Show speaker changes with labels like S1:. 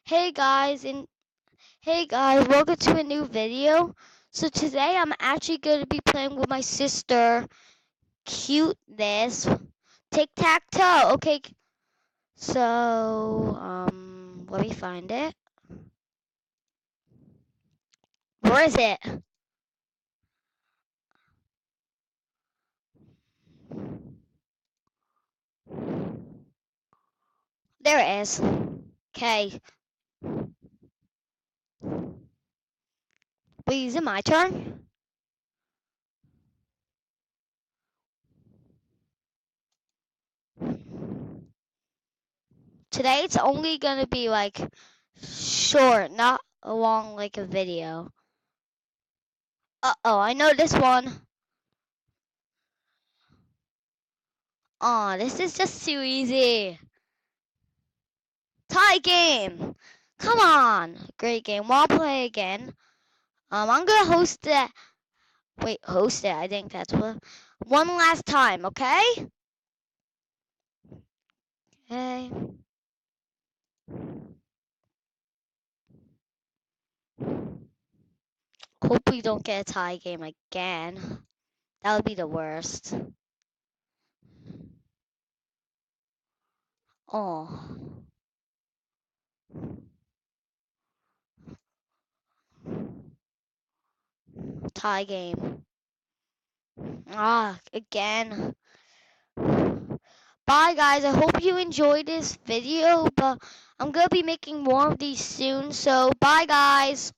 S1: Hey guys, and hey guys, welcome to a new video. So today I'm actually going to be playing with my sister, Cuteness, tic-tac-toe. Okay, so let me find it. Where is it? There it is. Okay, wait, is it my turn? Today it's only going to be like short, not long like a video. Uh-oh, I know this one. Aw, this is just too easy. Tie game. Come on. Great game. Well, I'll play again. I'm gonna host it. Wait, host it. I think that's what. One last time, okay? Okay. Hope we don't get a tie game again. That would be the worst. Oh, tie game. Ah, again. Bye, guys. I hope you enjoyed this video, but I'm gonna be making more of these soon. So, bye, guys.